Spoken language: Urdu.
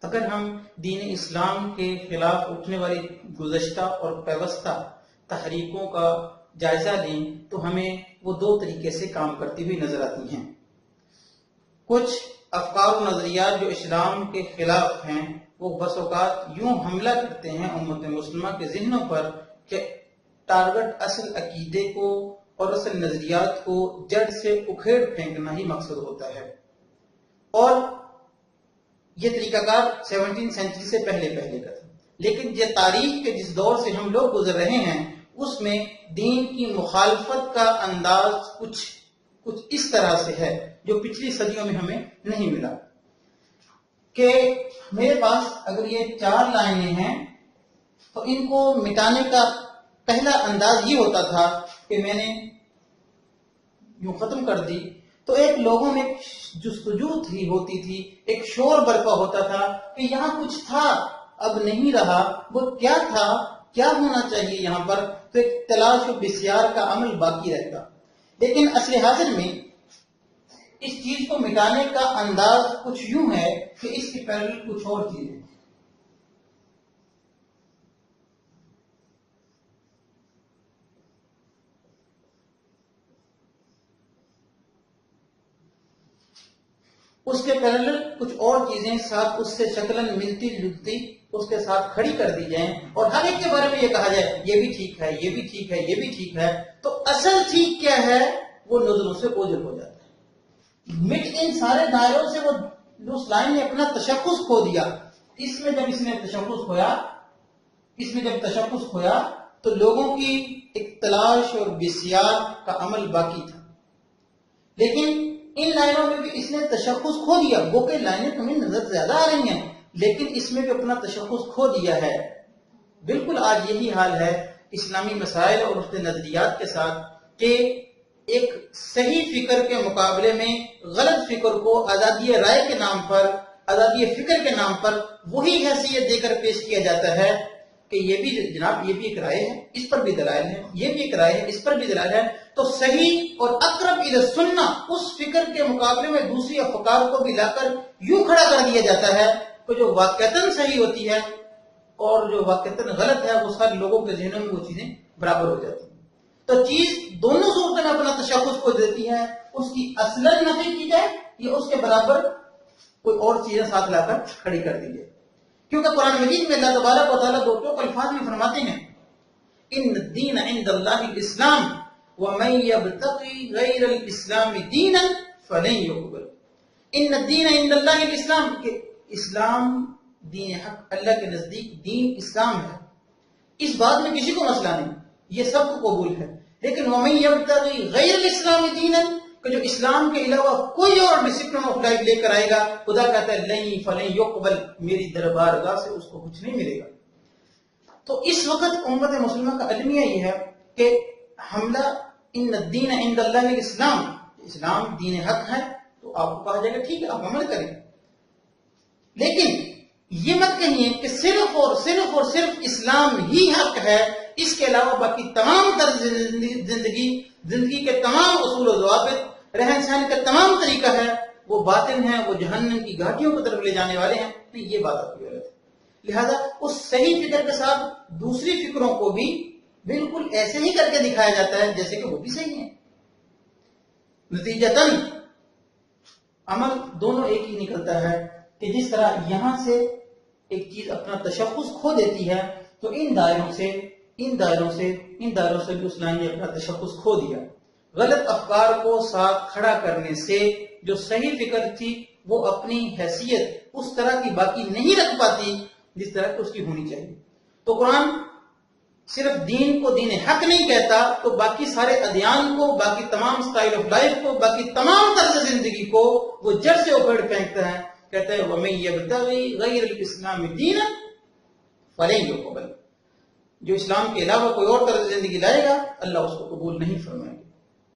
اگر ہم دین اسلام کے خلاف اٹھنے والی گزشتہ اور پیوستہ تحریکوں کا جائزہ لیں تو ہمیں وہ دو طریقے سے کام کرتی ہوئی نظر آتی ہیں۔ کچھ افکار و نظریات جو اسلام کے خلاف ہیں وہ بس اوقات یوں حملہ کرتے ہیں امت مسلمہ کے ذہنوں پر کہ ٹارگٹ اصل عقیدے کو اور اصل نظریات کو جڑ سے اکھیڑ پھینکنا ہی مقصد ہوتا ہے، اور یہ طریقہ کار 17 سینچری سے پہلے کا تھا، لیکن یہ تاریخ کے جس دور سے ہم لوگ گزر رہے ہیں اس میں دین کی مخالفت کا انداز کچھ اس طرح سے ہے جو پچھلی صدیوں میں ہمیں نہیں ملا، کہ میرے پاس اگر یہ 4 لائنیں ہیں تو ان کو مٹانے کا پہلا انداز یہ ہوتا تھا کہ میں نے یوں ختم کر دی تو ایک لوگوں میں جستجو ہی ہوتی تھی، ایک شور برپا ہوتا تھا کہ یہاں کچھ تھا اب نہیں رہا، وہ کیا تھا، کیا ہونا چاہیے یہاں پر، تو ایک تلاش و بسیار کا عمل باقی رہتا۔ لیکن اصل حاضر میں اس چیز کو مٹانے کا انداز کچھ یوں ہے کہ اس کی پیرل کچھ اور چیزیں، اس کے پیرلل کچھ اور چیزیں ساتھ اس سے شکلاً ملتی جلتی اس کے ساتھ کھڑی کر دی جائیں، اور ہر ایک کے بارے میں یہ کہا جائے یہ بھی ٹھیک ہے، یہ بھی ٹھیک ہے، یہ بھی ٹھیک ہے، تو اصل ٹھیک کیا ہے وہ نظروں سے اوجھل ہو جاتا ہے۔ ان سارے دائروں سے وہ اس لائن نے اپنا تشخص کھو دیا۔ اس میں جب تشخص کھویا تو لوگوں کی ایک تلاش اور بسیار کا عمل باقی تھا، لیکن ان لائنوں میں بھی اس نے تشخص کھو دیا، وہ کہ لائنیں تمہیں نظر زیادہ آ رہی ہیں لیکن اس میں بھی اپنا تشخص کھو دیا ہے۔ بالکل آج یہی حال ہے اسلامی مسائل اور اس کے نظریات کے ساتھ، کہ ایک صحیح فکر کے مقابلے میں غلط فکر کو آزادی رائے کے نام پر، آزادی فکر کے نام پر وہی حیثیت دے کر پیش کیا جاتا ہے کہ یہ بھی جناب یہ بھی ایک رائے ہے، اس پر بھی دلائل ہے، یہ بھی ایک رائے ہے، اس پر بھی دلائل ہے، تو صحیح اور اقرب الی السنہ اس فکر کے مقابلے میں دوسری افکار کو بھی لا کر یوں کھڑا کر دیا جاتا ہے کہ جو واقعتاً صحیح ہوتی ہے اور جو واقعتاً غلط ہے وہ سارے لوگوں کے ذہنوں میں وہ چیزیں برابر ہو جاتی ہیں۔ تو چیز دونوں صورتوں میں اپنا تشخص کو دیتی ہے، اس کی اصلاً نفی کی جائے یا اس کے برابر کوئی اور چیزیں ساتھ لا کر کھڑی کر دی جائے، کیونکہ قرآن مجید میں اللہ تبارک و تعالیٰ دو ٹوک الفاظ میں فرماتے ہیں ان الدین عند اللہ الاسلام ومن یبتغی غیر الاسلام دینا فلن یقبل۔ ان الدین عند اللہ الاسلام، کہ اسلام دین حق اللہ کے نزدیک دین اسلام ہے، اس بات میں کسی کو مسئلہ نہیں، یہ سب کو قبول ہے، لیکن ومن یبتغی غیر الاسلام دینا، کہ جو اسلام کے علاوہ کوئی اور ڈسپلن آف لائف لے کر آئے گا، خدا کہتا ہے لن فلن یقبل، میری دربارگاہ سے اس کو کچھ نہیں ملے گا۔ تو اس وقت امت مسلمہ کا المیہ یہ ہے کہ حملہ ان الدین عند اللہ الاسلام، اسلام دین حق ہے تو آپ کو کہا جائے گا ٹھیک ہے آپ عمل کریں، لیکن یہ مت کہیے کہ صرف اور صرف اسلام ہی حق ہے، اس کے علاوہ باقی تمام طرز زندگی کے تمام اصول و ضوابط، رہن سہن کا تمام طریقہ ہے وہ باطل ہیں، وہ جہنم کی گھاٹیوں کی طرف لے جانے والے ہیں، نہیں، یہ بات آپ کی غلط ہے۔ لہذا اس صحیح فکر کے ساتھ دوسری فکروں کو بھی بالکل ایسے ہی کر کے دکھایا جاتا ہے جیسے کہ وہ بھی صحیح ہیں، نتیجتاً عمل دونوں ایک ہی نکلتا ہے کہ جس طرح یہاں سے ایک چیز اپنا تشخص کھو دیتی ہے تو ان دائروں سے بھی اس لائن نے اپنا تشخص کھو دیا۔ غلط افکار کو ساتھ کھڑا کرنے سے جو صحیح فکر تھی وہ اپنی حیثیت اس طرح کی باقی نہیں رکھ پاتی جس طرح کی اس کی ہونی چاہیے۔ تو قرآن صرف دین کو دین حق نہیں کہتا تو باقی سارے ادیان کو، باقی تمام سٹائل آف لائف کو، باقی تمام طرز زندگی کو وہ جڑ سے اکھیڑ پھینکتا ہے، کہتا ہے وَمَن يَبْتَغِي غَيْرَ الْإِسْلَامِ دِينًا فَلَن يُقْبَلَ، جو اسلام کے علاوہ کوئی اور طرز زندگی لائے گا اللہ اس کو قبول نہیں فرمائے۔